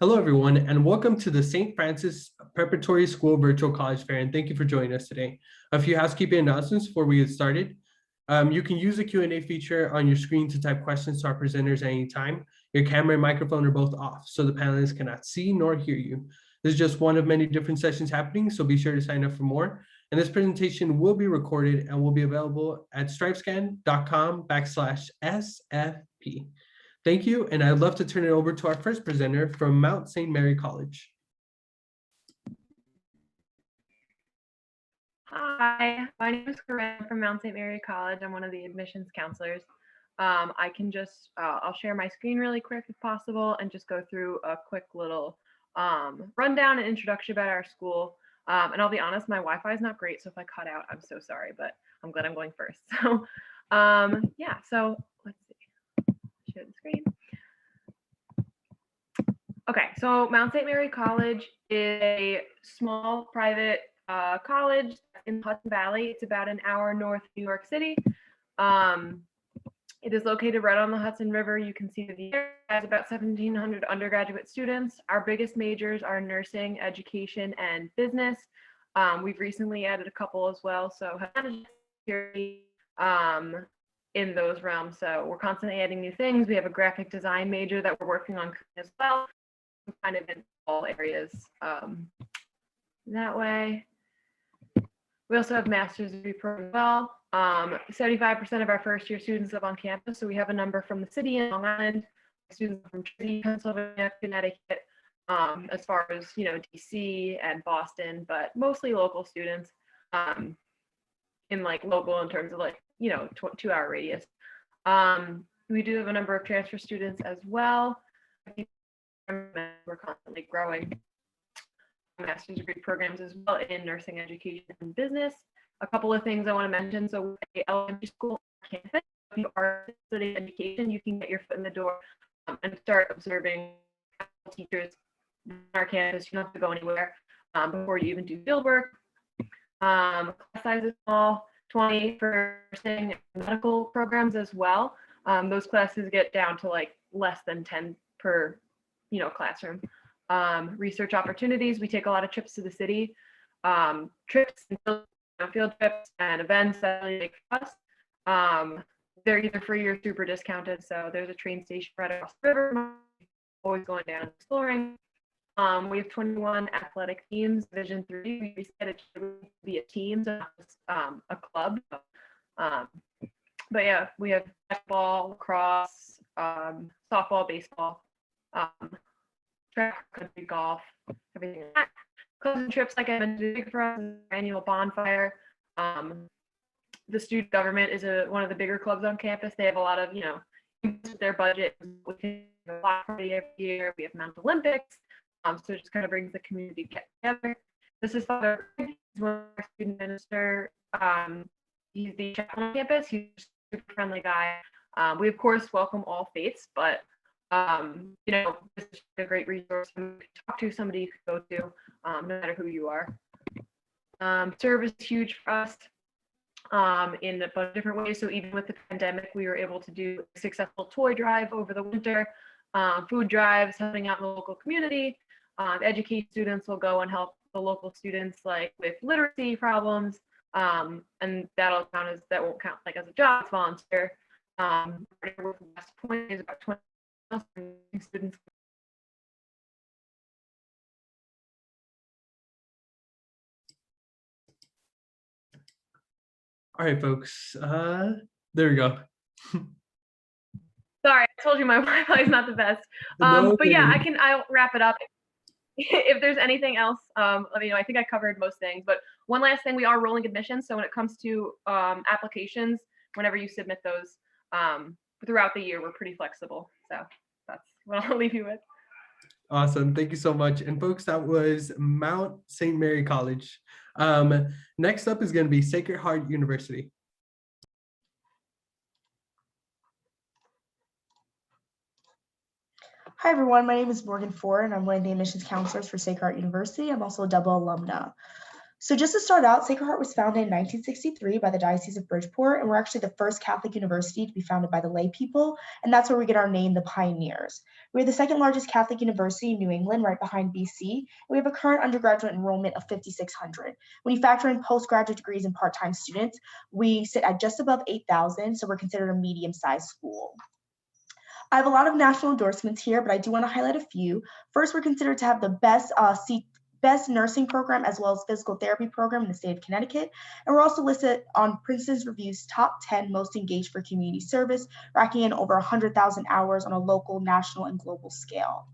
Hello, everyone, and welcome to the St. Francis Preparatory School Virtual College Fair, and thank you for joining us today. A few housekeeping announcements before we get started. You can use the Q&A feature on your screen to type questions to our presenters at any time. Your camera and microphone are both off, so the panelists cannot see nor hear you. This is just one of many different sessions happening, so be sure to sign up for more. And this presentation will be recorded and will be available at stripescan.com/SFP. Thank you, and I'd love to turn it over to our first presenter from Mount St. Mary College. Hi, my name is Corinne from Mount St. Mary College. I'm one of the admissions counselors. I can just, I'll share my screen really quick if possible and just go through a quick little rundown and introduction about our school. And I'll be honest, my Wi-Fi is not great, so if I cut out, I'm so sorry, but I'm glad I'm going first. So yeah, so let's see. Share the screen. Okay, so Mount St. Mary College is a small private college in the Hudson Valley. It's about an hour north of New York City. It is located right on the Hudson River. You can see the view. It has about 1,700 undergraduate students. Our biggest majors are nursing, education, and business. We've recently added a couple as well, so in those realms. So we're constantly adding new things. We have a graphic design major that we're working on as well, kind of in all areas that way. We also have master's degree program as well. 75% of our first year students live on campus. So we have a number from the city in Long Island, students from Jersey, Pennsylvania, Connecticut, as far as, you know, DC and Boston, but mostly local students in like local in terms of like, you know, 2-hour radius. We do have a number of transfer students as well. We're constantly growing master's degree programs as well in nursing, education, and business. A couple of things I want to mention. So at elementary school campus, if you are studying education, you can get your foot in the door and start observing teachers on our campus. You don't have to go anywhere before you even do field work. Class size is small, 20 for nursing and medical programs as well. Those classes get down to like less than 10 per, you know, classroom. Research opportunities, we take a lot of trips to the city, trips and field trips and events that really make for us. They're either free or super discounted. So there's a train station right across the river, always going down and exploring. We have 21 athletic teams. Division 3, we decided to be a team, so a club. But yeah, we have basketball, lacrosse, softball, baseball, track, country, golf, everything like that. Clubs and trips, like I mentioned, big for us is our annual bonfire. The student government is one of the bigger clubs on campus. They have a lot of, you know, their budget. We have a block party every year. We have Mount Olympics. So it just kind of brings the community together. This is Father, he's one of our student minister. He's the chaplain on campus. He's a super friendly guy. We of course welcome all faiths, but you know, this is a great resource to talk to, somebody you could go to, no matter who you are. Service is huge for us in a bunch of different ways. So even with the pandemic, we were able to do a successful toy drive over the winter, food drives, helping out in the local community. Educate students will go and help the local students like with literacy problems, and that won't count like as a job, it's volunteer. West Point is about 20 students. All right, folks, there we go. Sorry, I told you my Wi-Fi is not the best. No, but yeah, I'll wrap it up. If there's anything else, let me know. I think I covered most things, but one last thing, we are rolling admissions. So when it comes to applications, whenever you submit those throughout the year, we're pretty flexible. So that's what I'll leave you with. Awesome. Thank you so much. And folks, that was Mount St. Mary College. Next up is going to be Sacred Heart University. Hi everyone, my name is Morgan Ford and I'm one of the admissions counselors for Sacred Heart University. I'm also a double alumna. So just to start out, Sacred Heart was founded in 1963 by the Diocese of Bridgeport, and we're actually the first Catholic university to be founded by the lay people, and that's where we get our name, the Pioneers. We're the second largest Catholic university in New England, right behind BC, and we have a current undergraduate enrollment of 5,600. When you factor in postgraduate degrees and part-time students, we sit at just above 8,000, so we're considered a medium-sized school. I have a lot of national endorsements here, but I do want to highlight a few. First, we're considered to have the best nursing program as well as physical therapy program in the state of Connecticut. And we're also listed on Princeton's Review's top 10 most engaged for community service, racking in over 100,000 hours on a local, national, and global scale.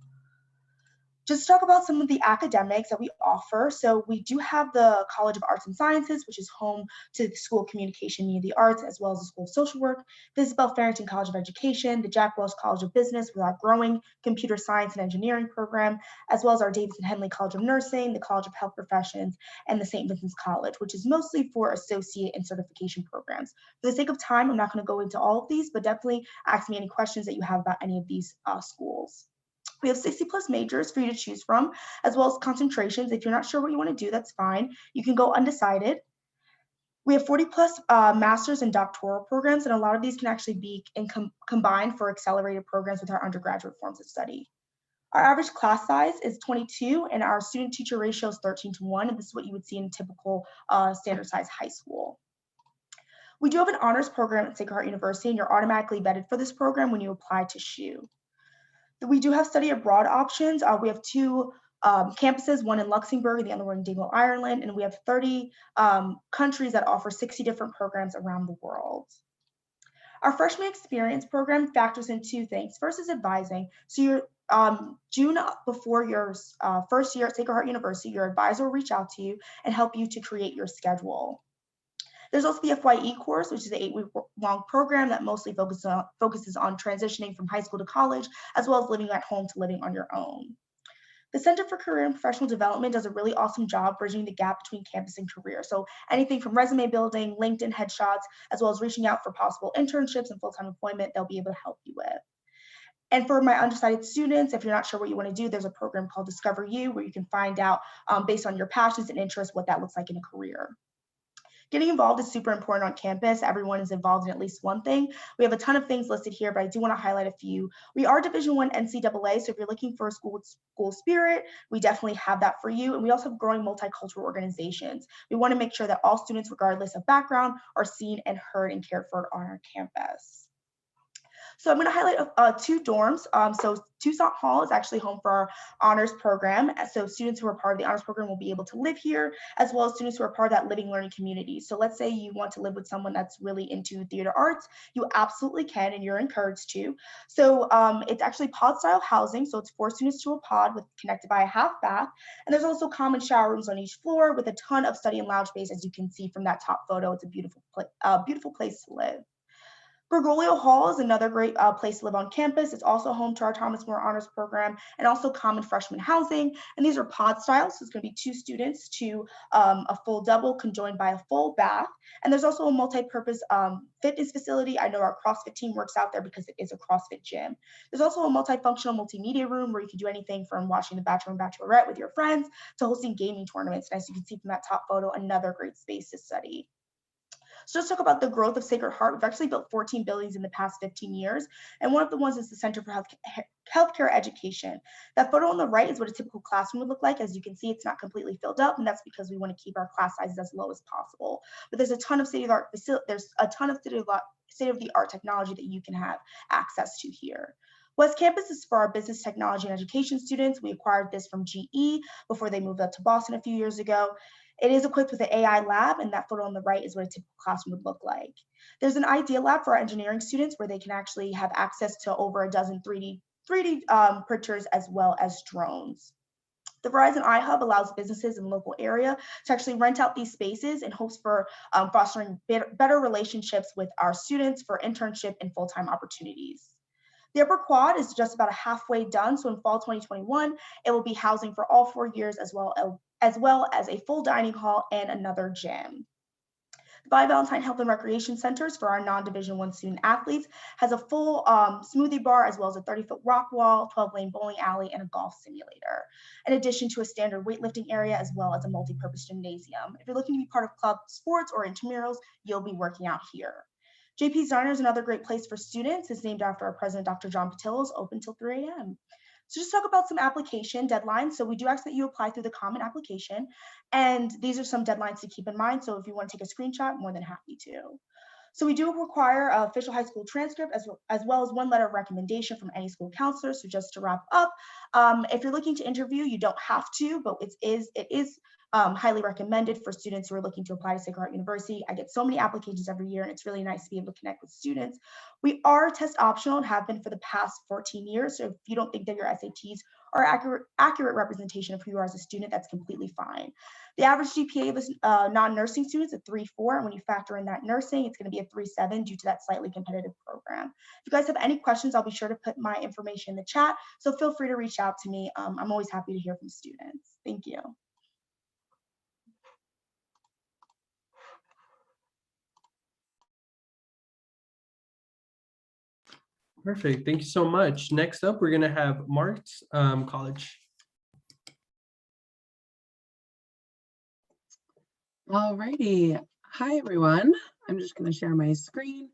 Just to talk about some of the academics that we offer. So we do have the College of Arts and Sciences, which is home to the School of Communication, Media, the Arts, as well as the School of Social Work, the Isabel Farrington College of Education, the Jack Welch College of Business with our growing computer science and engineering program, as well as our Davidson Henley College of Nursing, the College of Health Professions, and the St. Vincent's College, which is mostly for associate and certification programs. For the sake of time, I'm not going to go into all of these, but definitely ask me any questions that you have about any of these schools. We have 60 plus majors for you to choose from, as well as concentrations. If you're not sure what you want to do, that's fine. You can go undecided. We have 40 plus master's and doctoral programs, and a lot of these can actually be combined for accelerated programs with our undergraduate forms of study. Our average class size is 22, and our student-teacher ratio is 13:1, and this is what you would see in a typical standard size high school. We do have an honors program at Sacred Heart University, and you're automatically vetted for this program when you apply to SHU. We do have study abroad options. We have two campuses, one in Luxembourg and the other one in Dingle, Ireland, and we have 30 countries that offer 60 different programs around the world. Our freshman experience program factors in two things. First is advising. So your June before your first year at Sacred Heart University, your advisor will reach out to you and help you to create your schedule. There's also the FYE course, which is an 8-week-long program that mostly focuses on transitioning from high school to college, as well as living at home to living on your own. The Center for Career and Professional Development does a really awesome job bridging the gap between campus and career. So anything from resume building, LinkedIn headshots, as well as reaching out for possible internships and full-time employment, they'll be able to help you with. And for my undecided students, if you're not sure what you want to do, there's a program called Discover You, where you can find out based on your passions and interests what that looks like in a career. Getting involved is super important on campus. Everyone is involved in at least one thing. We have a ton of things listed here, but I do want to highlight a few. We are Division I NCAA, so if you're looking for a school with school spirit, we definitely have that for you. And we also have growing multicultural organizations. We want to make sure that all students, regardless of background, are seen and heard and cared for on our campus. So I'm going to highlight two dorms. So Toussaint Hall is actually home for our honors program. So students who are part of the honors program will be able to live here, as well as students who are part of that living learning community. So let's say you want to live with someone that's really into theater arts, you absolutely can, and you're encouraged to. So it's actually pod style housing. So it's 4 students to a pod with connected by a half bath. And there's also common shower rooms on each floor with a ton of study and lounge space, as you can see from that top photo. It's a beautiful place to live. Bergoglio Hall is another great place to live on campus. It's also home to our Thomas More Honors Program and also common freshman housing. And these are pod styles, so it's going to be 2 students to a full double conjoined by a full bath. And there's also a multi-purpose fitness facility. I know our CrossFit team works out there because it is a CrossFit gym. There's also a multifunctional multimedia room where you can do anything from watching The Bachelor and Bachelorette with your friends to hosting gaming tournaments. And as you can see from that top photo, another great space to study. So let's talk about the growth of Sacred Heart. We've actually built 14 buildings in the past 15 years. And one of the ones is the Center for Healthcare Education. That photo on the right is what a typical classroom would look like. As you can see, it's not completely filled up, and that's because we want to keep our class sizes as low as possible. But there's a ton of state-of-the-art state-of-the-art technology that you can have access to here. West Campus is for our business, technology, and education students. We acquired this from GE before they moved up to Boston a few years ago. It is equipped with an AI lab, and that photo on the right is what a typical classroom would look like. There's an idea lab for our engineering students where they can actually have access to over a dozen 3D printers as well as drones. The Verizon iHub allows businesses in the local area to actually rent out these spaces in hopes for fostering better relationships with our students for internship and full-time opportunities. The upper quad is just about halfway done, so in fall 2021, it will be housing for all 4 years as well as a full dining hall and another gym. The By Valentine Health and Recreation Centers for our non-Division I student athletes has a full smoothie bar, as well as a 30-foot rock wall, 12-lane bowling alley, and a golf simulator, in addition to a standard weightlifting area, as well as a multi-purpose gymnasium. If you're looking to be part of club sports or intramurals, you'll be working out here. JP's Diner is another great place for students. It's named after our president, Dr. John Patillo, is open till 3 a.m. So just talk about some application deadlines. So we do ask that you apply through the common application, and these are some deadlines to keep in mind. So if you want to take a screenshot, more than happy to. So we do require an official high school transcript as well as one letter of recommendation from any school counselor. So just to wrap up, if you're looking to interview, you don't have to, but it is highly recommended for students who are looking to apply to Sacred Heart University. I get so many applications every year, and it's really nice to be able to connect with students. We are test optional and have been for the past 14 years. So if you don't think that your SATs are accurate representation of who you are as a student, that's completely fine. The average GPA of non-nursing students is a 3.4, and when you factor in that nursing, it's going to be a 3.7 due to that slightly competitive program. If you guys have any questions, I'll be sure to put my information in the chat, so feel free to reach out to me. I'm always happy to hear from students. Thank you. Perfect. Thank you so much. Next up, we're going to have Marist College. Alrighty. Hi, everyone. I'm just going to share my screen.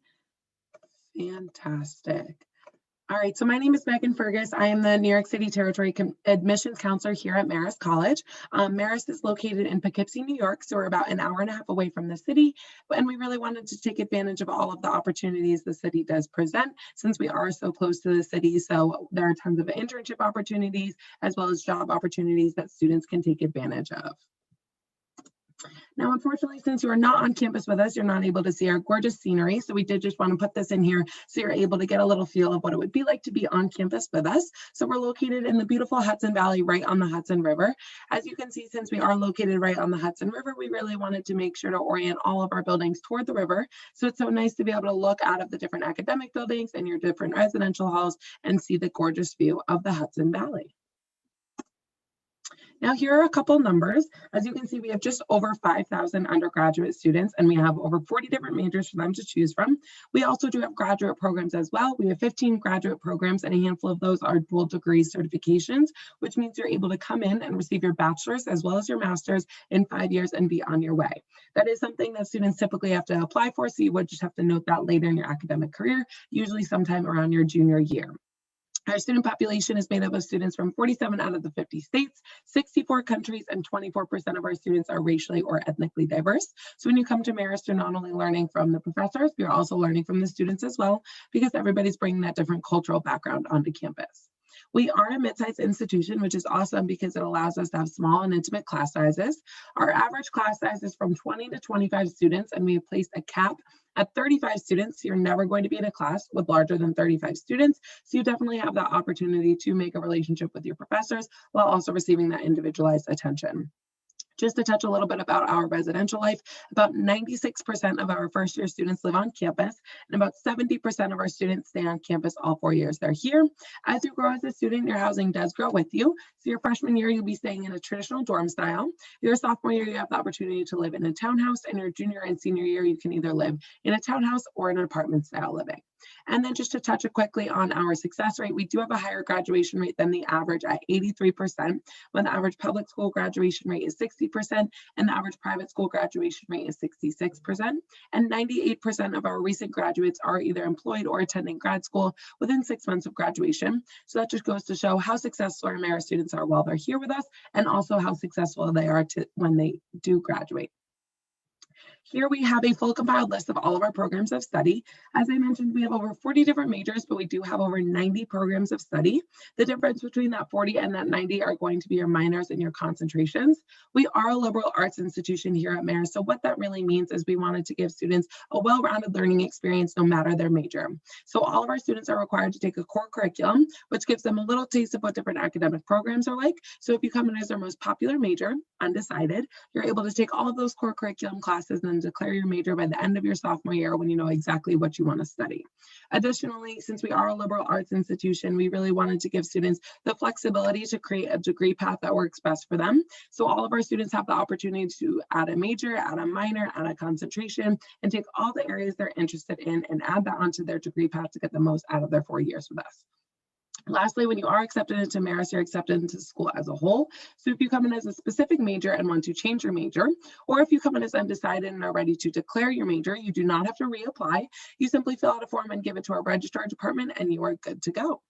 Fantastic. All right, so my name is Megan Fergus. I am the New York City Territory Admissions Counselor here at Marist College. Marist is located in Poughkeepsie, New York, so we're about an hour and a half away from the city, and we really wanted to take advantage of all of the opportunities the city does present since we are so close to the city. So there are tons of internship opportunities as well as job opportunities that students can take advantage of. Now, unfortunately, since you are not on campus with us, you're not able to see our gorgeous scenery. So we did just want to put this in here so you're able to get a little feel of what it would be like to be on campus with us. So we're located in the beautiful Hudson Valley, right on the Hudson River. As you can see, since we are located right on the Hudson River, we really wanted to make sure to orient all of our buildings toward the river. So it's so nice to be able to look out of the different academic buildings and your different residential halls and see the gorgeous view of the Hudson Valley. Now, here are a couple numbers. As you can see, we have just over 5,000 undergraduate students, and we have over 40 different majors for them to choose from. We also do have graduate programs as well. We have 15 graduate programs, and a handful of those are dual degree certifications, which means you're able to come in and receive your bachelor's as well as your master's in 5 years and be on your way. That is something that students typically have to apply for, so you would just have to note that later in your academic career, usually sometime around your junior year. Our student population is made up of students from 47 out of the 50 states, 64 countries, and 24% of our students are racially or ethnically diverse. So when you come to Marist, you're not only learning from the professors, you're also learning from the students as well, because everybody's bringing that different cultural background onto campus. We are a mid-sized institution, which is awesome because it allows us to have small and intimate class sizes. Our average class size is from 20 to 25 students, and we have placed a cap at 35 students. You're never going to be in a class with larger than 35 students. So you definitely have that opportunity to make a relationship with your professors while also receiving that individualized attention. Just to touch a little bit about our residential life, about 96% of our first year students live on campus, and about 70% of our students stay on campus all 4 years they're here. As you grow as a student, your housing does grow with you. So your freshman year, you'll be staying in a traditional dorm style. Your sophomore year, you have the opportunity to live in a townhouse, and your junior and senior year, you can either live in a townhouse or in an apartment style living. And then just to touch quickly on our success rate, we do have a higher graduation rate than the average at 83%, when the average public school graduation rate is 60%, and the average private school graduation rate is 66%. And 98% of our recent graduates are either employed or attending grad school within 6 months of graduation. So that just goes to show how successful our Marist students are while they're here with us, and also how successful they are when they do graduate. Here we have a full compiled list of all of our programs of study. As I mentioned, we have over 40 different majors, but we do have over 90 programs of study. The difference between that 40 and that 90 are going to be your minors and your concentrations. We are a liberal arts institution here at Marist, so what that really means is we wanted to give students a well-rounded learning experience no matter their major. So all of our students are required to take a core curriculum, which gives them a little taste of what different academic programs are like. So if you come in as their most popular major, undecided, you're able to take all of those core curriculum classes, and and declare your major by the end of your sophomore year when you know exactly what you want to study. Additionally, since we are a liberal arts institution, we really wanted to give students the flexibility to create a degree path that works best for them. So all of our students have the opportunity to add a major, add a minor, add a concentration, and take all the areas they're interested in and add that onto their degree path to get the most out of their 4 years with us. Lastly, when you are accepted into Marist, you're accepted into school as a whole. So if you come in as a specific major and want to change your major, or if you come in as undecided and are ready to declare your major, you do not have to reapply. You simply fill out a form and give it to our registrar department and you are good to go.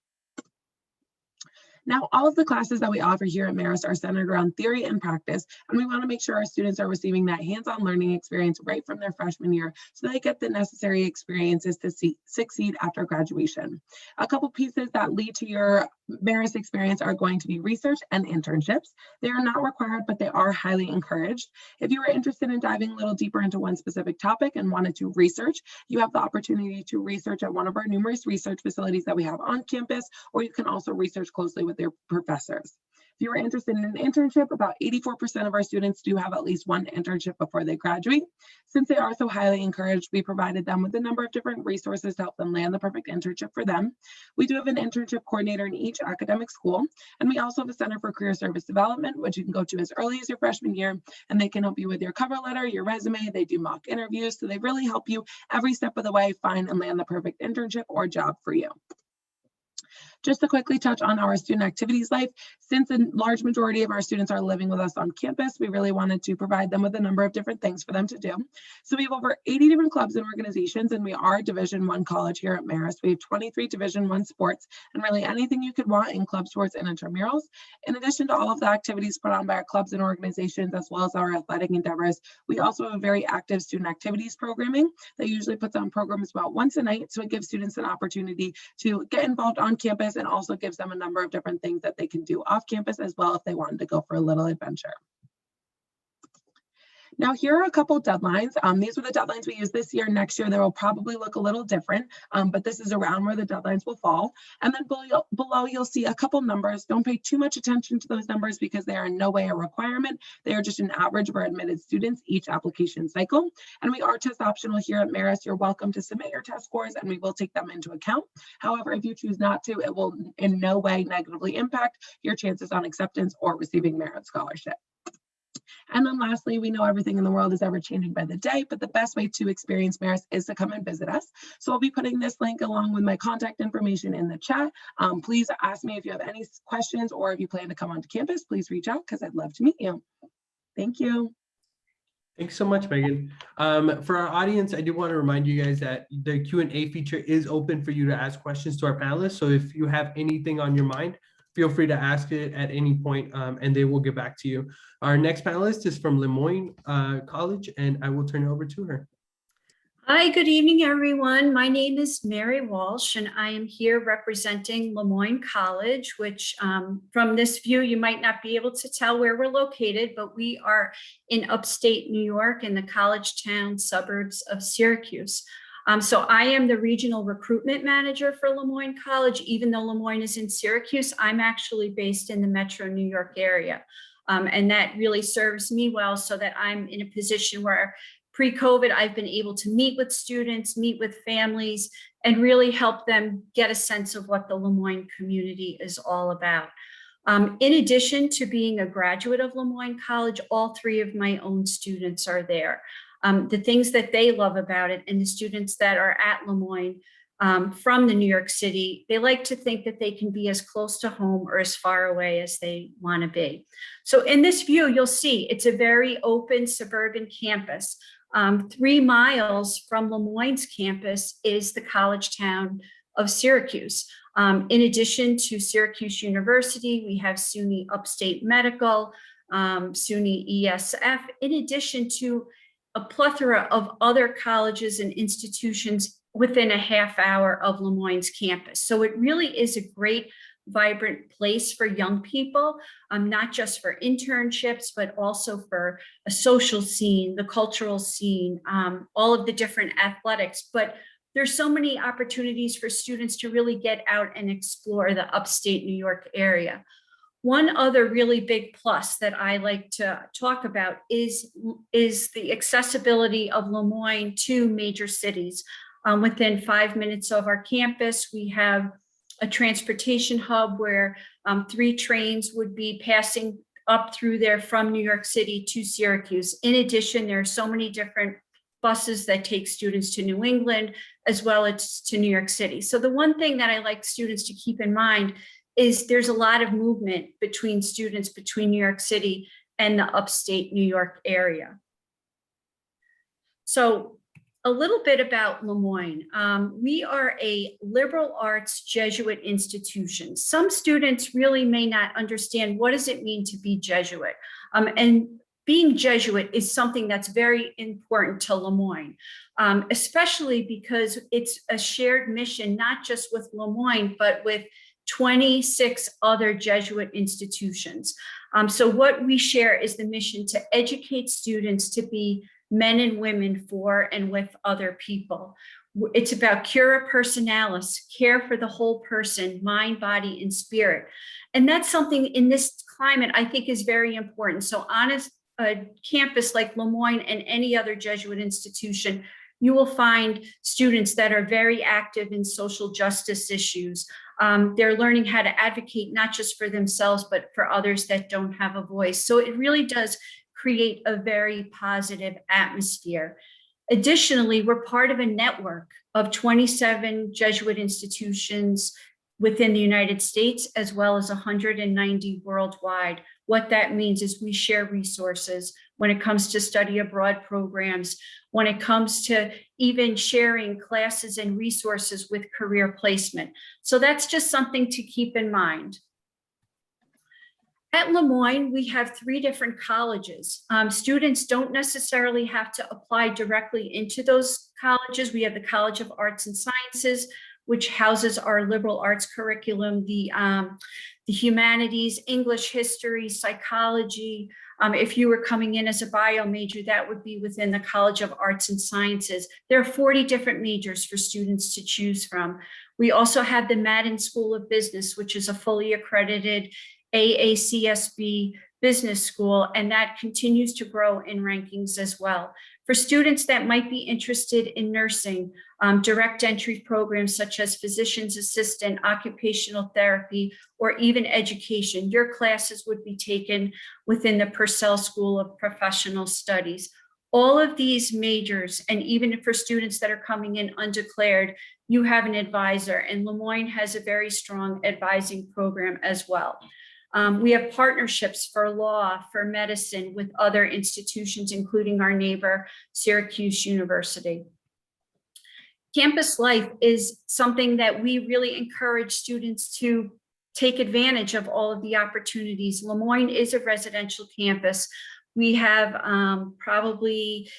Now, all of the classes that we offer here at Marist are centered around theory and practice, and we want to make sure our students are receiving that hands-on learning experience right from their freshman year so they get the necessary experiences to succeed after graduation. A couple pieces that lead to your Marist experience are going to be research and internships. They are not required, but they are highly encouraged. If you are interested in diving a little deeper into one specific topic and wanted to research, you have the opportunity to research at one of our numerous research facilities that we have on campus, or you can also research closely with their professors. If you are interested in an internship, about 84% of our students do have at least one internship before they graduate. Since they are so highly encouraged, we provided them with a number of different resources to help them land the perfect internship for them. We do have an internship coordinator in each academic school, and we also have a Center for Career Service Development, which you can go to as early as your freshman year, and they can help you with your cover letter, your resume. They do mock interviews, so they really help you every step of the way find and land the perfect internship or job for you. Just to quickly touch on our student activities life, since a large majority of our students are living with us on campus, we really wanted to provide them with a number of different things for them to do. So we have over 80 different clubs and organizations, and we are Division I college here at Marist. We have 23 Division I sports, and really anything you could want in club sports and intramurals. In addition to all of the activities put on by our clubs and organizations, as well as our athletic endeavors, we also have a very active student activities programming that usually puts on programs about once a night. So it gives students an opportunity to get involved on campus and also gives them a number of different things that they can do off campus as well if they wanted to go for a little adventure. Now, here are a couple deadlines. These were the deadlines we used this year. Next year, they will probably look a little different, but this is around where the deadlines will fall. And then below, you'll see a couple numbers. Don't pay too much attention to those numbers because they are in no way a requirement. They are just an average for admitted students each application cycle. And we are test optional here at Marist. You're welcome to submit your test scores and we will take them into account. However, if you choose not to, it will in no way negatively impact your chances on acceptance or receiving merit scholarship. And then lastly, we know everything in the world is ever changing by the day, but the best way to experience Marist is to come and visit us. So I'll be putting this link along with my contact information in the chat. Please ask me if you have any questions or if you plan to come onto campus, please reach out because I'd love to meet you. Thank you. Thanks so much, Megan. For our audience, I do want to remind you guys that the Q&A feature is open for you to ask questions to our panelists. So if you have anything on your mind, feel free to ask it at any point and they will get back to you. Our next panelist is from Moyne College, and I will turn it over to her. Hi, good evening, everyone. My name is Mary Walsh, and I am here representing Moyne College, which from this view, you might not be able to tell where we're located, but we are in upstate New York in the college town suburbs of Syracuse. So I am the regional recruitment manager for Moyne College. Even though Moyne is in Syracuse, I'm actually based in the metro New York area. And that really serves me well so that I'm in a position where pre-COVID, I've been able to meet with students, meet with families, and really help them get a sense of what the Moyne community is all about. In addition to being a graduate of Moyne College, all three of my own students are there. The things that they love about it, and the students that are at Moyne from the New York City, they like to think that they can be as close to home or as far away as they want to be. So in this view, you'll see it's a very open suburban campus. 3 miles from Moyne's campus is the college town of Syracuse. In addition to Syracuse University, we have SUNY Upstate Medical, SUNY ESF, in addition to a plethora of other colleges and institutions within a half hour of Moyne's campus. So it really is a great, vibrant place for young people, not just for internships, but also for a social scene, the cultural scene, all of the different athletics. But there's so many opportunities for students to really get out and explore the upstate New York area. One other really big plus that I like to talk about is the accessibility of Lemoyne to major cities. Within 5 minutes of our campus, we have a transportation hub where 3 trains would be passing up through there from New York City to Syracuse. In addition, there are so many different buses that take students to New England as well as to New York City. So the one thing that I like students to keep in mind is there's a lot of movement between students between New York City and the upstate New York area. So a little bit about Lemoyne. We are a liberal arts Jesuit institution. Some students really may not understand what does it mean to be Jesuit. And being Jesuit is something that's very important to Lemoyne, especially because it's a shared mission, not just with Lemoyne, but with 26 other Jesuit institutions. So what we share is the mission to educate students to be men and women for and with other people. It's about cura personalis, care for the whole person, mind, body, and spirit. And that's something in this climate I think is very important. So on a campus like Lemoyne and any other Jesuit institution, you will find students that are very active in social justice issues. They're learning how to advocate not just for themselves, but for others that don't have a voice. So it really does create a very positive atmosphere. Additionally, we're part of a network of 27 Jesuit institutions within the United States, as well as 190 worldwide. What that means is we share resources when it comes to study abroad programs, when it comes to even sharing classes and resources with career placement. So that's just something to keep in mind. At Lemoyne, we have 3 different colleges. Students don't necessarily have to apply directly into those colleges. We have the College of Arts and Sciences, which houses our liberal arts curriculum, the humanities, English, history, psychology. If you were coming in as a bio major, that would be within the College of Arts and Sciences. There are 40 different majors for students to choose from. We also have the Madden School of Business, which is a fully accredited AACSB business school, and that continues to grow in rankings as well. For students that might be interested in nursing, direct entry programs such as physician's assistant, occupational therapy, or even education, your classes would be taken within the Purcell School of Professional Studies. All of these majors, and even for students that are coming in undeclared, you have an advisor, and Lemoyne has a very strong advising program as well. We have partnerships for law, for medicine with other institutions, including our neighbor, Syracuse University. Campus life is something that we really encourage students to take advantage of all of the opportunities. Lemoyne is a residential campus. We have probably,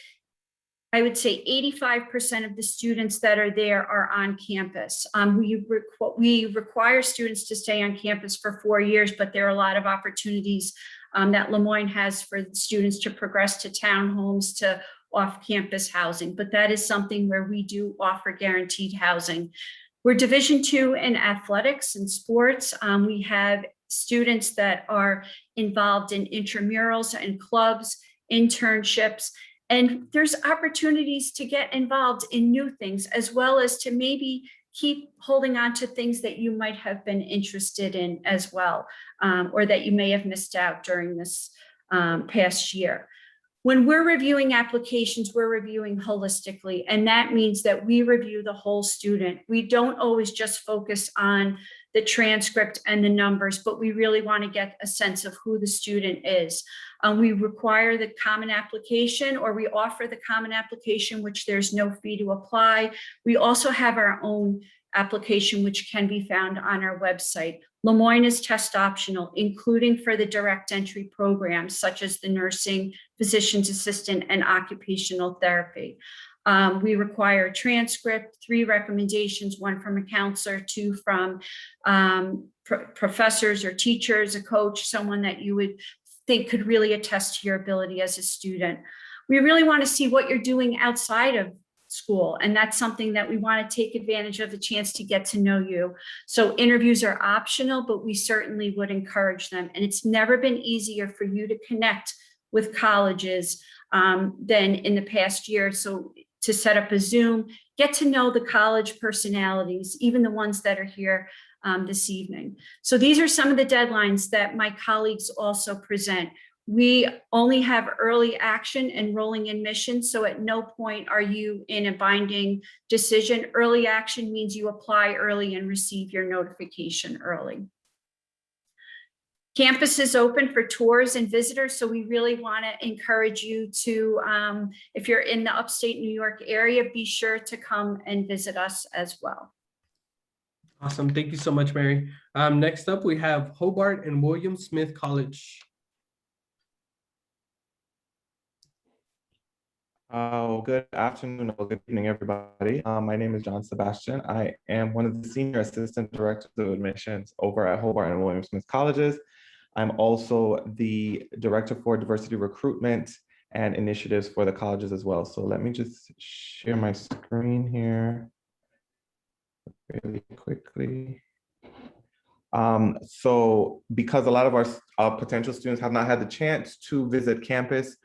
I would say 85% of the students that are there are on campus. We require students to stay on campus for 4 years, but there are a lot of opportunities that Lemoyne has for students to progress to townhomes, to off-campus housing, but that is something where we do offer guaranteed housing. We're Division II in athletics and sports. We have students that are involved in intramurals and clubs, internships, and there's opportunities to get involved in new things, as well as to maybe keep holding on to things that you might have been interested in as well, or that you may have missed out during this past year. When we're reviewing applications, we're reviewing holistically, and that means that we review the whole student. We don't always just focus on the transcript and the numbers, but we really want to get a sense of who the student is. We require the common application, or we offer the common application, which there's no fee to apply. We also have our own application, which can be found on our website. Lemoyne is test optional, including for the direct entry programs, such as the nursing, physician's assistant, and occupational therapy. We require a transcript, 3 recommendations, 1 from a counselor, 2 from professors or teachers, a coach, someone that you would think could really attest to your ability as a student. We really want to see what you're doing outside of school. And that's something that we want to take advantage of, the chance to get to know you. So interviews are optional, but we certainly would encourage them. And it's never been easier for you to connect with colleges than in the past year. So to set up a Zoom, get to know the college personalities, even the ones that are here this evening. So these are some of the deadlines that my colleagues also present. We only have early action and rolling admission, so at no point are you in a binding decision. Early action means you apply early and receive your notification early. Campus is open for tours and visitors, so we really want to encourage you to, if you're in the upstate New York area, be sure to come and visit us as well. Awesome. Thank you so much, Mary. Next up, we have Hobart and William Smith College. Oh, good afternoon or good evening, everybody. My name is John Sebastian. I am one of the senior assistant directors of admissions over at Hobart and William Smith Colleges. I'm also the director for diversity recruitment and initiatives for the colleges as well. So let me just share my screen here really quickly. So because a lot of our potential students have not had the chance to visit campus,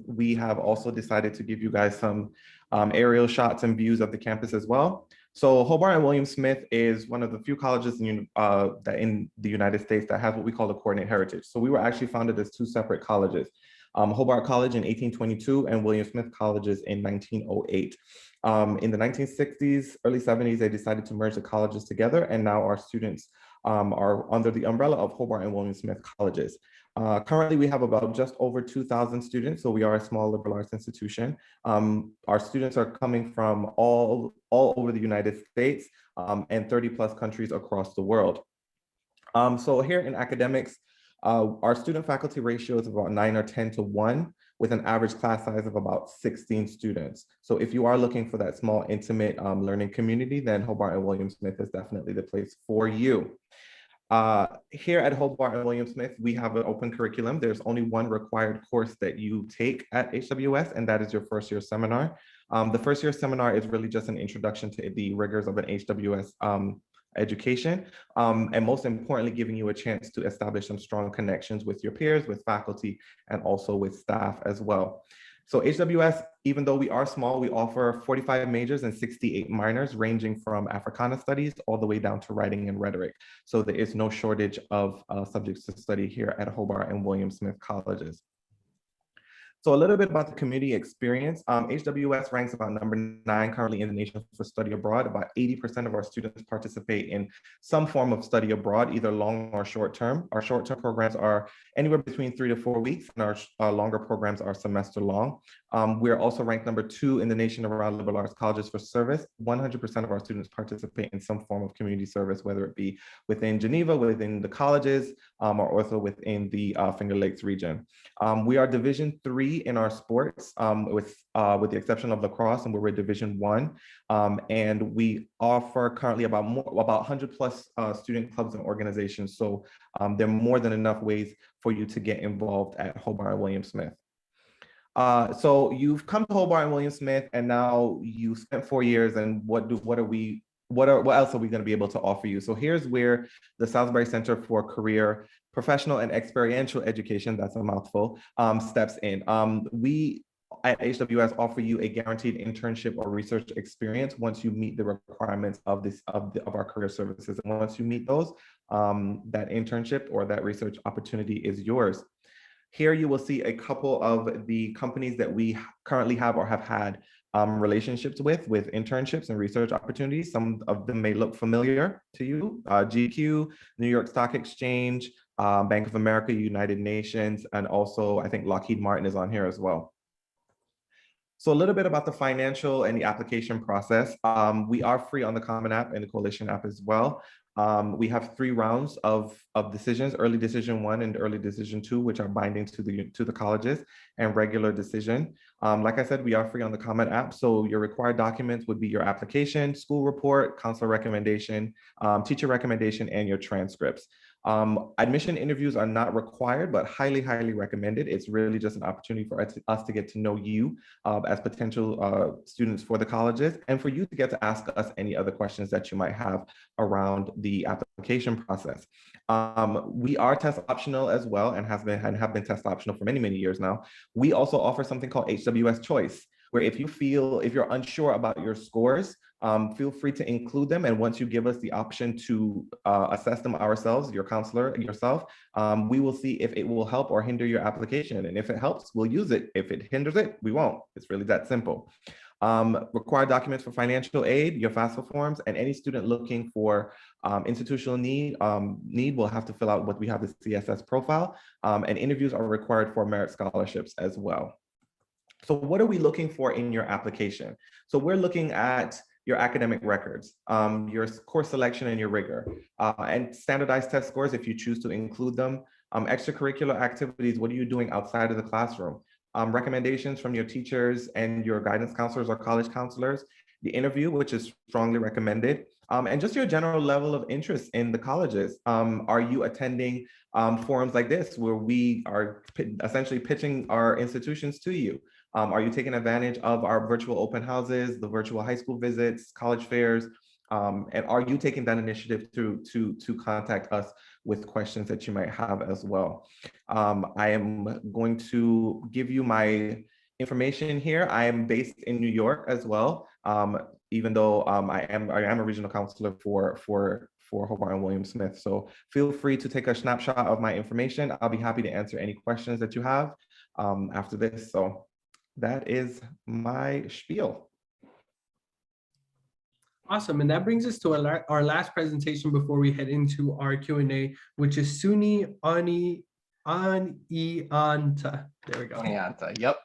we have also decided to give you guys some aerial shots and views of the campus as well. So Hobart and William Smith is one of the few colleges in the United States that has what we call a coordinate heritage. So we were actually founded as two separate colleges, Hobart College in 1822 and William Smith Colleges in 1908. In the 1960s, early 70s, they decided to merge the colleges together, and now our students are under the umbrella of Hobart and William Smith Colleges. Currently, we have about just over 2,000 students, so we are a small liberal arts institution. Our students are coming from all over the United States and 30 plus countries across the world. So here in academics, our student faculty ratio is about 9 or 10 to 1 with an average class size of about 16 students. So if you are looking for that small, intimate learning community, then Hobart and William Smith is definitely the place for you. Here at Hobart and William Smith, we have an open curriculum. There's only one required course that you take at HWS, and that is your first year seminar. The first year seminar is really just an introduction to the rigors of an HWS education, and most importantly, giving you a chance to establish some strong connections with your peers, with faculty, and also with staff as well. So HWS, even though we are small, we offer 45 majors and 68 minors, ranging from Africana studies all the way down to writing and rhetoric. So there is no shortage of subjects to study here at Hobart and William Smith Colleges. So a little bit about the community experience. HWS ranks about number 9 currently in the nation for study abroad. About 80% of our students participate in some form of study abroad, either long or short term. Our short term programs are anywhere between 3 to 4 weeks, and our longer programs are semester long. We're also ranked number 2 in the nation around liberal arts colleges for service. 100% of our students participate in some form of community service, whether it be within Geneva, within the colleges, or also within the Finger Lakes region. We are Division 3 in our sports, with the exception of lacrosse, and we're Division 1. And we offer currently about 100 plus student clubs and organizations. So there are more than enough ways for you to get involved at Hobart and William Smith. So you've come to Hobart and William Smith, and now you spent 4 years, and what else are we going to be able to offer you? So here's where the Salisbury Center for Career, Professional, and Experiential Education, that's a mouthful, steps in. We at HWS offer you a guaranteed internship or research experience once you meet the requirements of our career services. And once you meet those, that internship or that research opportunity is yours. Here you will see a couple of the companies that we currently have or have had relationships with internships and research opportunities. Some of them may look familiar to you: GQ, New York Stock Exchange, Bank of America, United Nations, and also I think Lockheed Martin is on here as well. So a little bit about the financial and the application process. We are free on the Common App and the Coalition app as well. We have 3 rounds of decisions: early decision 1 and early decision 2, which are binding to the colleges, and regular decision. Like I said, we are free on the Common App. So your required documents would be your application, school report, counselor recommendation, teacher recommendation, and your transcripts. Admission interviews are not required, but highly, highly recommended. It's really just an opportunity for us to get to know you as potential students for the colleges, and for you to get to ask us any other questions that you might have around the application process. We are test optional as well, and have been test optional for many, many years now. We also offer something called HWS Choice, where if you're unsure about your scores, feel free to include them. And once you give us the option to assess them ourselves, your counselor, yourself, we will see if it will help or hinder your application. And if it helps, we'll use it. If it hinders it, we won't. It's really that simple. Required documents for financial aid, your FAFSA forms, and any student looking for institutional need will have to fill out what we have the CSS profile, and interviews are required for merit scholarships as well. So what are we looking for in your application? So we're looking at your academic records, your course selection and your rigor, and standardized test scores if you choose to include them, extracurricular activities, what are you doing outside of the classroom, recommendations from your teachers and your guidance counselors or college counselors, the interview, which is strongly recommended, and just your general level of interest in the colleges. Are you attending forums like this where we are essentially pitching our institutions to you? Are you taking advantage of our virtual open houses, the virtual high school visits, college fairs? And are you taking that initiative to contact us with questions that you might have as well? I am going to give you my information here. I am based in New York as well, even though I am a regional counselor for Hobart and William Smith. So feel free to take a snapshot of my information. I'll be happy to answer any questions that you have after this. So that is my spiel. Awesome. And that brings us to our last presentation before we head into our Q&A, which is SUNY Oneonta. There we go. Oneonta, yep.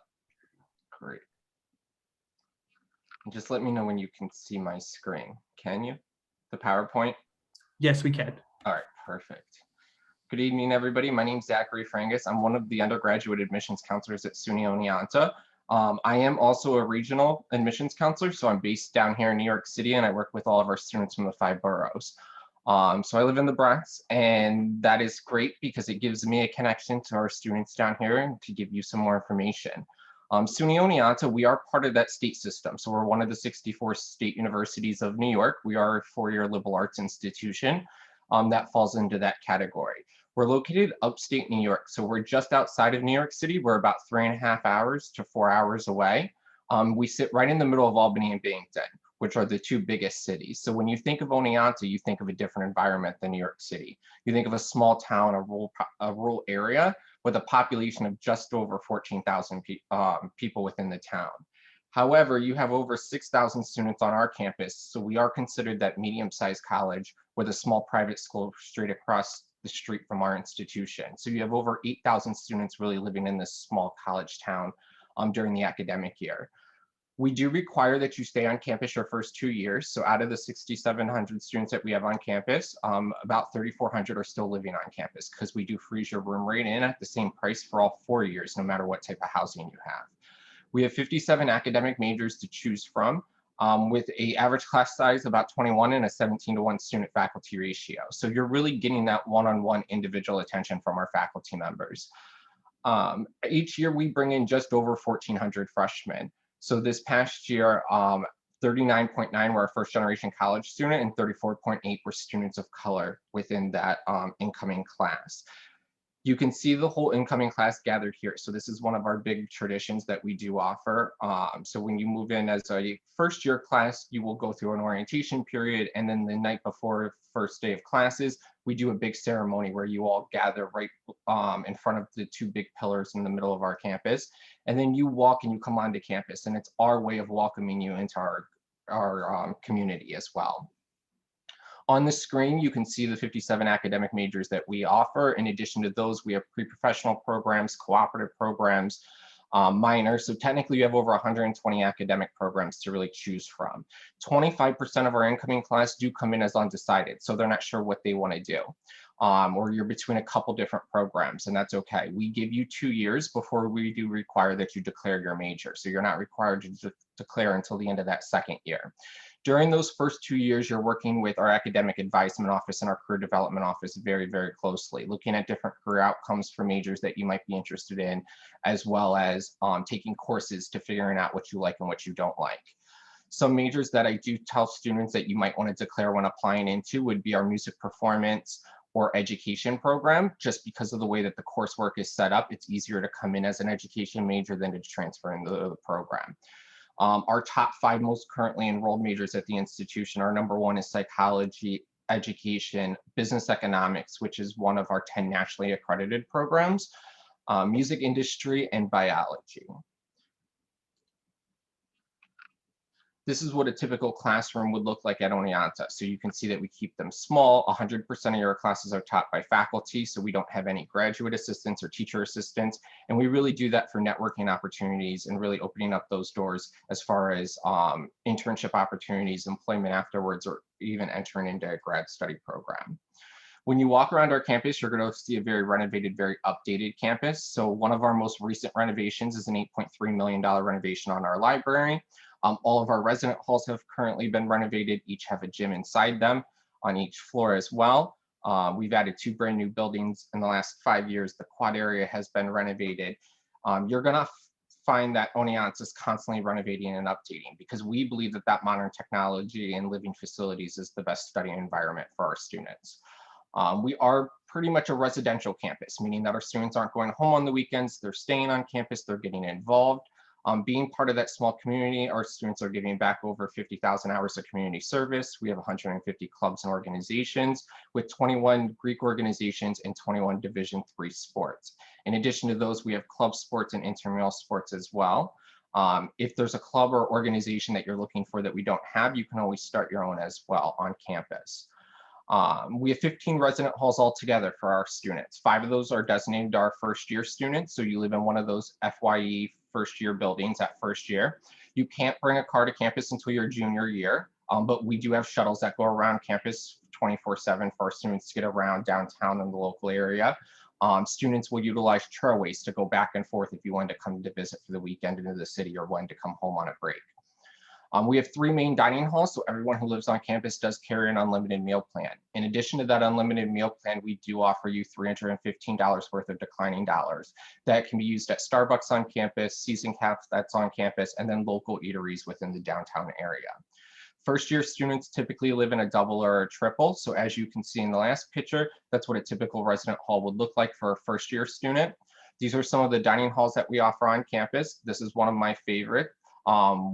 Great. And just let me know when you can see my screen. Can you? The PowerPoint? Yes, we can. All right, perfect. Good evening, everybody. My name is Zachary Frangus. I'm one of the undergraduate admissions counselors at SUNY Oneonta. I am also a regional admissions counselor, so I'm based down here in New York City, and I work with all of our students from the 5 boroughs. So I live in the Bronx, and that is great because it gives me a connection to our students down here and to give you some more information. SUNY Oneonta, we are part of that state system. So we're one of the 64 state universities of New York. We are a 4-year liberal arts institution that falls into that category. We're located upstate New York, so we're just outside of New York City. We're about 3.5 hours to 4 hours away. We sit right in the middle of Albany and Binghamton, which are the 2 biggest cities. So when you think of Oneonta, you think of a different environment than New York City. You think of a small town, a rural area with a population of just over 14,000 people within the town. However, you have over 6,000 students on our campus, so we are considered that medium-sized college with a small private school straight across the street from our institution. So you have over 8,000 students really living in this small college town during the academic year. We do require that you stay on campus your first 2 years. So out of the 6,700 students that we have on campus, about 3,400 are still living on campus because we do freeze your room rate in at the same price for all 4 years, no matter what type of housing you have. We have 57 academic majors to choose from, with an average class size about 21 and a 17-to-1 student faculty ratio. So you're really getting that one-on-one individual attention from our faculty members. Each year we bring in just over 1,400 freshmen. So this past year, 39.9 were our first generation college student and 34.8 were students of color within that incoming class. You can see the whole incoming class gathered here. So this is one of our big traditions that we do offer. So when you move in as a first year class, you will go through an orientation period. And then the night before first day of classes, we do a big ceremony where you all gather right in front of the 2 big pillars in the middle of our campus. And then you walk and you come onto campus, and it's our way of welcoming you into our community as well. On the screen, you can see the 57 academic majors that we offer. In addition to those, we have pre-professional programs, cooperative programs, minors. So technically, you have over 120 academic programs to really choose from. 25% of our incoming class do come in as undecided, so they're not sure what they want to do. Or you're between a couple different programs, and that's okay. We give you 2 years before we do require that you declare your major. So you're not required to declare until the end of that 2nd year. During those first 2 years, you're working with our academic advisement office and our career development office very, very closely, looking at different career outcomes for majors that you might be interested in, as well as taking courses to figuring out what you like and what you don't like. Some majors that I do tell students that you might want to declare when applying into would be our music performance or education program. Just because of the way that the coursework is set up, it's easier to come in as an education major than to transfer into the program. Our top 5 most currently enrolled majors at the institution, our number 1 is psychology, education, business economics, which is one of our 10 nationally accredited programs, music industry, and biology. This is what a typical classroom would look like at Oneonta. So you can see that we keep them small. 100% of your classes are taught by faculty, so we don't have any graduate assistants or teacher assistants. And we really do that for networking opportunities and really opening up those doors as far as internship opportunities, employment afterwards, or even entering into a grad study program. When you walk around our campus, you're going to see a very renovated, very updated campus. So one of our most recent renovations is an $8.3 million renovation on our library. All of our resident halls have currently been renovated, each have a gym inside them on each floor as well. We've added 2 brand new buildings in the last 5 years. The quad area has been renovated. You're gonna find that Oneonta is constantly renovating and updating because we believe that that modern technology and living facilities is the best studying environment for our students. We are pretty much a residential campus, meaning that our students aren't going home on the weekends, they're staying on campus, they're getting involved. Being part of that small community, our students are giving back over 50,000 hours of community service. We have 150 clubs and organizations with 21 Greek organizations and 21 Division III sports. In addition to those, we have club sports and intramural sports as well. If there's a club or organization that you're looking for that we don't have, you can always start your own as well on campus. We have 15 resident halls altogether for our students. 5 of those are designated to our first year students. So you live in one of those FYE first year buildings at first year. You can't bring a car to campus until your junior year, but we do have shuttles that go around campus 24/7 for our students to get around downtown in the local area. Students will utilize trailways to go back and forth if you wanted to come to visit for the weekend into the city or wanted to come home on a break. We have 3 main dining halls, so everyone who lives on campus does carry an unlimited meal plan. In addition to that unlimited meal plan, we do offer you $315 worth of declining dollars that can be used at Starbucks on campus, Season Caps that's on campus, and then local eateries within the downtown area. First year students typically live in a double or a triple. So as you can see in the last picture, that's what a typical resident hall would look like for a first year student. These are some of the dining halls that we offer on campus. This is one of my favorite.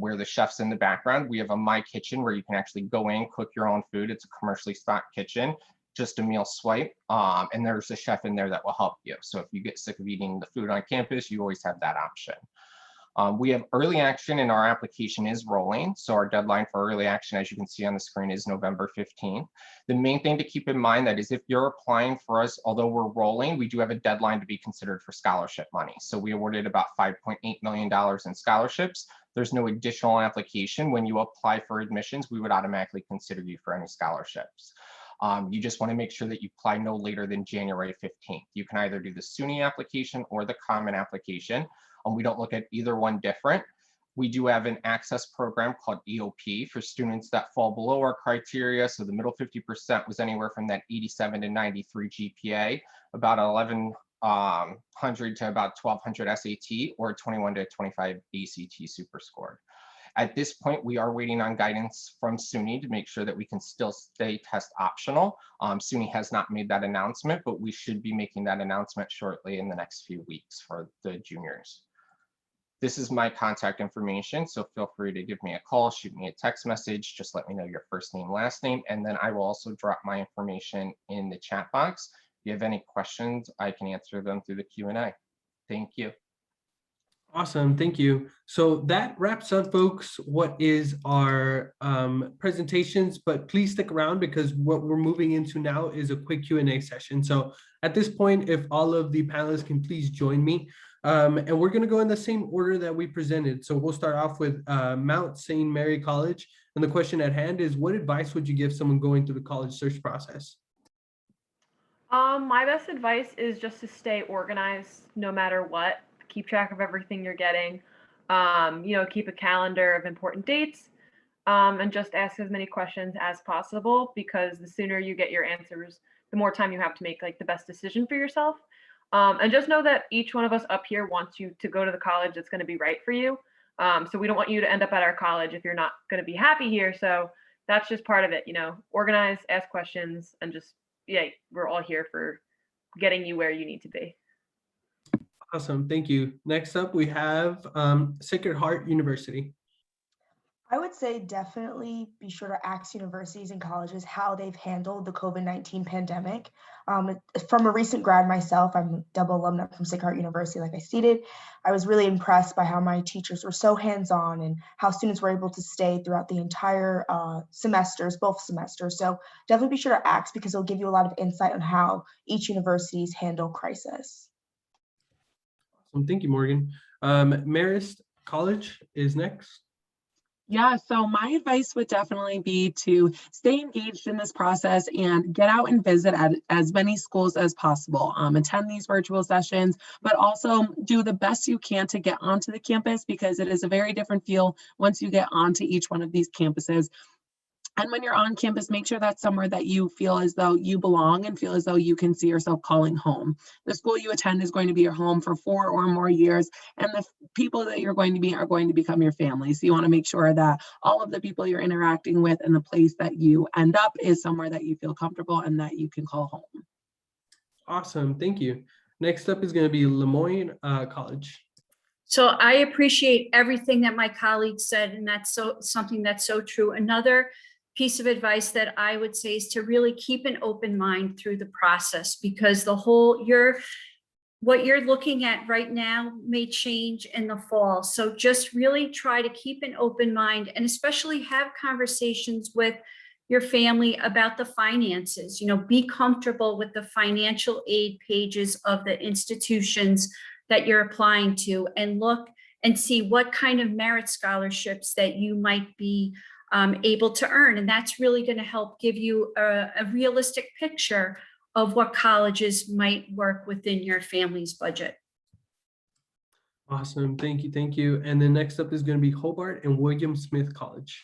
Where the chef's in the background. We have a My Kitchen where you can actually go in, cook your own food. It's a commercially stocked kitchen, just a meal swipe. And there's a chef in there that will help you. So if you get sick of eating the food on campus, you always have that option. We have early action and our application is rolling. So our deadline for early action, as you can see on the screen, is November 15th. The main thing to keep in mind that is if you're applying for us, although we're rolling, we do have a deadline to be considered for scholarship money. So we awarded about $5.8 million in scholarships. There's no additional application. When you apply for admissions, we would automatically consider you for any scholarships. You just want to make sure that you apply no later than January 15th. You can either do the SUNY application or the common application. We don't look at either one different. We do have an access program called EOP for students that fall below our criteria. So the middle 50% was anywhere from that 87 to 93 GPA, about 1100 to about 1200 SAT, or 21 to 25 ACT super scored. At this point, we are waiting on guidance from SUNY to make sure that we can still stay test optional. SUNY has not made that announcement, but we should be making that announcement shortly in the next few weeks for the juniors. This is my contact information, so feel free to give me a call, shoot me a text message, just let me know your first name, last name, and then I will also drop my information in the chat box. If you have any questions, I can answer them through the Q&A. Thank you. Awesome, thank you. So that wraps up, folks, what is our presentations, but please stick around because what we're moving into now is a quick Q&A session. So at this point, if all of the panelists can please join me, and we're gonna go in the same order that we presented. So we'll start off with Mount St. Mary College. And the question at hand is, what advice would you give someone going through the college search process? My best advice is just to stay organized no matter what. Keep track of everything you're getting. Keep a calendar of important dates. and just ask as many questions as possible, because the sooner you get your answers, the more time you have to make like the best decision for yourself. And just know that each one of us up here wants you to go to the college that's going to be right for you. So we don't want you to end up at our college if you're not going to be happy here. So that's just part of it, you know, organize, ask questions, and just, yeah, we're all here for getting you where you need to be. Awesome, thank you. Next up, we have Sacred Heart University. I would say definitely be sure to ask universities and colleges how they've handled the COVID-19 pandemic. From a recent grad myself, I'm a double alumna from Sacred Heart University, like I stated. I was really impressed by how my teachers were so hands-on and how students were able to stay throughout the entire semesters, both semesters. So definitely be sure to ask, because it'll give you a lot of insight on how each universities handle crisis. Awesome, thank you, Morgan. Marist College is next. Yeah, so my advice would definitely be to stay engaged in this process and get out and visit at as many schools as possible. Attend these virtual sessions, but also do the best you can to get onto the campus, because it is a very different feel once you get onto each one of these campuses. And when you're on campus, make sure that's somewhere that you feel as though you belong and feel as though you can see yourself calling home. The school you attend is going to be your home for 4 or more years, and the people that you're going to be are going to become your family. So you want to make sure that all of the people you're interacting with and the place that you end up is somewhere that you feel comfortable and that you can call home. Awesome, thank you. Next up is going to be Moyne College. So I appreciate everything that my colleagues said, and that's something that's so true. Another piece of advice that I would say is to really keep an open mind through the process, because what you're looking at right now may change in the fall. So just really try to keep an open mind, and especially have conversations with your family about the finances. You know, be comfortable with the financial aid pages of the institutions that you're applying to, and look and see what kind of merit scholarships that you might be able to earn. And that's really going to help give you a realistic picture of what colleges might work within your family's budget. Awesome, thank you, thank you. And then next up is going to be Hobart and William Smith College.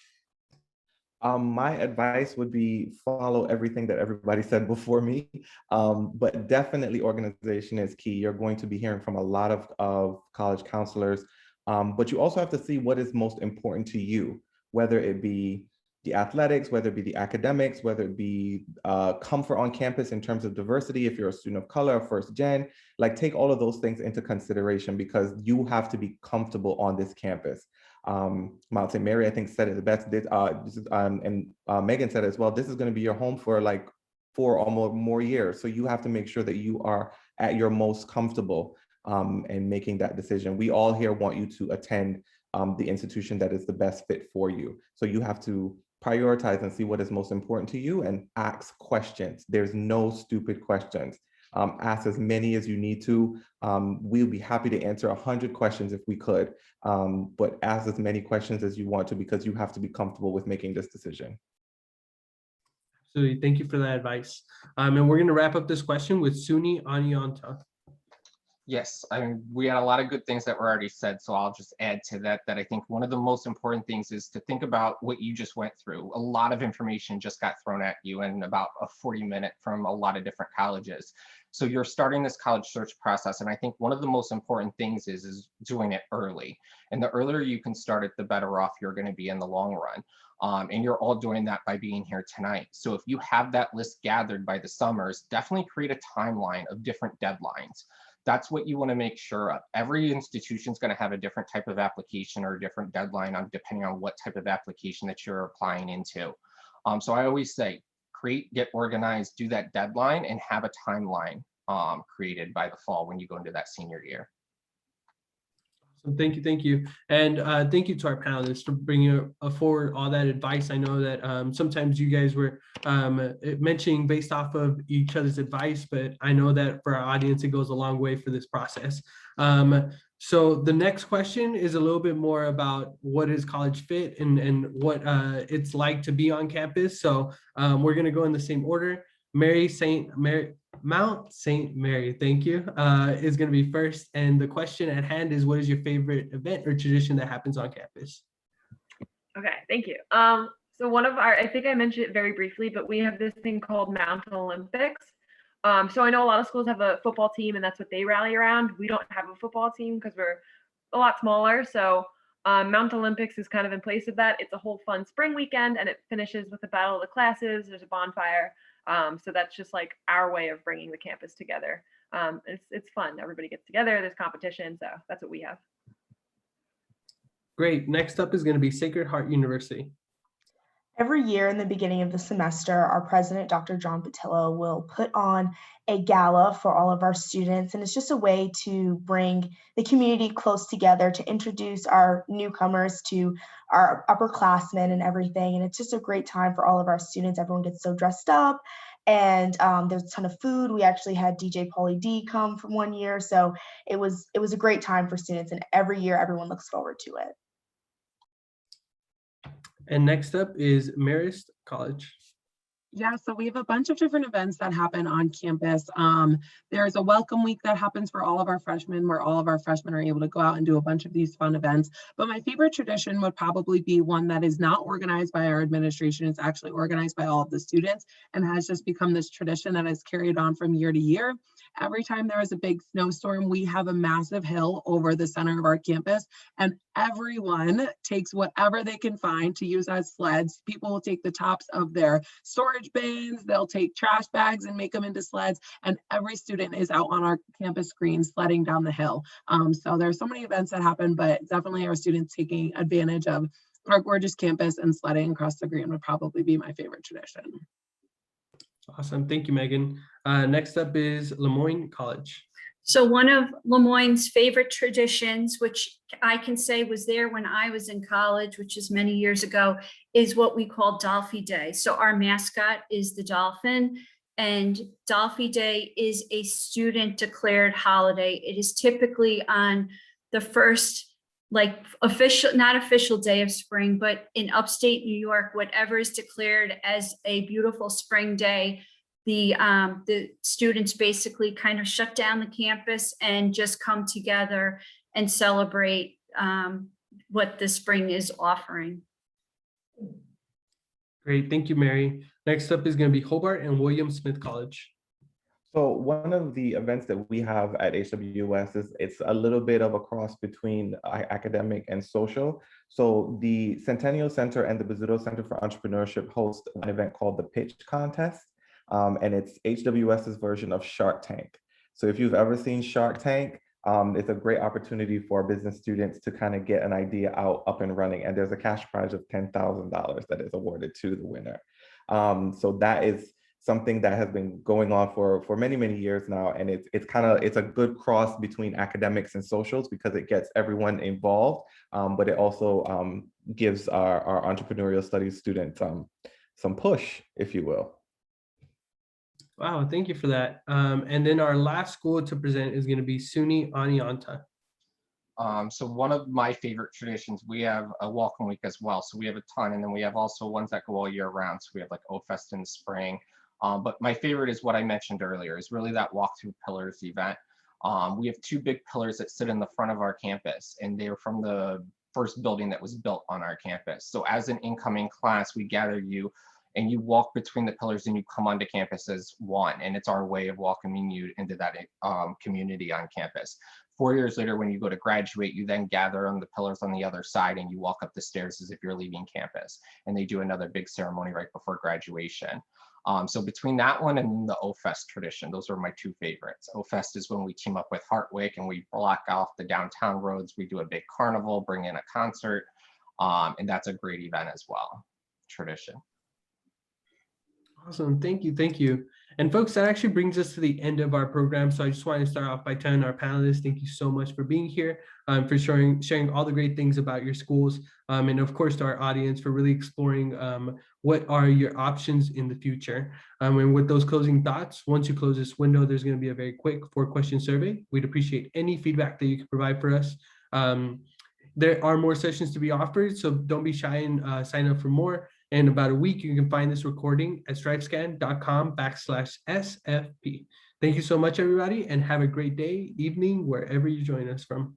My advice would be follow everything that everybody said before me, but definitely organization is key. You're going to be hearing from a lot of college counselors, but you also have to see what is most important to you, whether it be the athletics, whether it be the academics, whether it be comfort on campus in terms of diversity, if you're a student of color, first gen, like take all of those things into consideration, because you have to be comfortable on this campus. Mount St. Mary, I think, said it the best. And Megan said it as well. This is going to be your home for like 4 or more years. So you have to make sure that you are at your most comfortable in making that decision. We all here want you to attend the institution that is the best fit for you. So you have to prioritize and see what is most important to you and ask questions. There's no stupid questions. Ask as many as you need to. We'll be happy to answer 100 questions if we could, but ask as many questions as you want to, because you have to be comfortable with making this decision. Absolutely, thank you for that advice. And we're going to wrap up this question with SUNY Oneonta. Yes, I mean, we had a lot of good things that were already said, so I'll just add to that, that I think one of the most important things is to think about what you just went through. A lot of information just got thrown at you in about a 40-minute from a lot of different colleges. So you're starting this college search process, and I think one of the most important things is doing it early. And the earlier you can start it, the better off you're going to be in the long run. And you're all doing that by being here tonight. So if you have that list gathered by the summers, definitely create a timeline of different deadlines. That's what you want to make sure of. Every institution is going to have a different type of application or a different deadline depending on what type of application that you're applying into. So I always say, create, get organized, do that deadline, and have a timeline created by the fall when you go into that senior year. So thank you. And thank you to our panelists for bringing forward all that advice. I know that sometimes you guys were mentioning based off of each other's advice, but I know that for our audience, it goes a long way for this process. So the next question is a little bit more about what is college fit and what it's like to be on campus. So we're going to go in the same order. Mount St. Mary, thank you, is going to be first. And the question at hand is, what is your favorite event or tradition that happens on campus? Okay, thank you. So one of I think I mentioned it very briefly, but we have this thing called Mountain Olympics. So I know a lot of schools have a football team and that's what they rally around. We don't have a football team because we're a lot smaller. So Mountain Olympics is kind of in place of that. It's a whole fun spring weekend and it finishes with a battle of the classes. There's a bonfire. So that's just like our way of bringing the campus together. It's fun. Everybody gets together. There's competition. So that's what we have. Great. Next up is going to be Sacred Heart University. Every year in the beginning of the semester, our president, Dr. John Patillo, will put on a gala for all of our students. And it's just a way to bring the community close together, to introduce our newcomers to our upperclassmen and everything. And it's just a great time for all of our students. Everyone gets so dressed up. And there's a ton of food. We actually had DJ Pauly D come from one year. So it was a great time for students. And every year, everyone looks forward to it. And next up is Marist College. Yeah, so we have a bunch of different events that happen on campus. There's a welcome week that happens for all of our freshmen, where all of our freshmen are able to go out and do a bunch of these fun events. But my favorite tradition would probably be one that is not organized by our administration. It's actually organized by all of the students and has just become this tradition that is carried on from year to year. Every time there is a big snowstorm, we have a massive hill over the center of our campus, and everyone takes whatever they can find to use as sleds. People will take the tops of their storage bins, they'll take trash bags and make them into sleds, and every student is out on our campus green sledding down the hill. So there's so many events that happen, but definitely our students taking advantage of our gorgeous campus and sledding across the green would probably be my favorite tradition. Awesome. Thank you, Megan. Next up is Moyne College. So one of Lemoyne's favorite traditions, which I can say was there when I was in college, which is many years ago, is what we call Dolphy Day. So our mascot is the dolphin, and Dolphy Day is a student declared holiday. It is typically on the first, like official, not official day of spring, but in upstate New York, whatever is declared as a beautiful spring day, the students basically kind of shut down the campus and just come together and celebrate what the spring is offering. Great. Thank you, Mary. Next up is going to be Hobart and William Smith College. So one of the events that we have at HWS is it's a little bit of a cross between academic and social. So the Centennial Center and the Bizzuto Center for Entrepreneurship host an event called the Pitch Contest. And it's HWS's version of Shark Tank. So if you've ever seen Shark Tank, it's a great opportunity for business students to kind of get an idea up and running. And there's a cash prize of $10,000 that is awarded to the winner. So that is something that has been going on for many, many years now. And it's a good cross between academics and socials because it gets everyone involved, but it also gives our entrepreneurial studies students some push, if you will. Wow, thank you for that. And then our last school to present is going to be SUNY Oneonta. So one of my favorite traditions, we have a welcome week as well. So we have a ton, and then we have also ones that go all year round. So we have like O-Fest in the spring. But my favorite is what I mentioned earlier, is really that walk through pillars event. We have two big pillars that sit in the front of our campus, and they're from the first building that was built on our campus. So as an incoming class, we gather you and you walk between the pillars and you come onto campus as one. And it's our way of welcoming you into that community on campus. 4 years later, when you go to graduate, you then gather on the pillars on the other side and you walk up the stairs as if you're leaving campus. And they do another big ceremony right before graduation. So between that one and the O-Fest tradition, those are my two favorites. O-Fest is when we team up with Hartwick and we block off the downtown roads. We do a big carnival, bring in a concert, and that's a great event as well, tradition. Awesome. Thank you. Thank you. And folks, that actually brings us to the end of our program. So I just want to start off by telling our panelists, thank you so much for being here, for sharing all the great things about your schools. And of course, to our audience for really exploring what are your options in the future. And with those closing thoughts, once you close this window, there's going to be a very quick 4-question survey. We'd appreciate any feedback that you could provide for us. There are more sessions to be offered, so don't be shy and sign up for more. In about a week, you can find this recording at stripescan.com/SFP. Thank you so much, everybody, and have a great day, evening, wherever you join us from.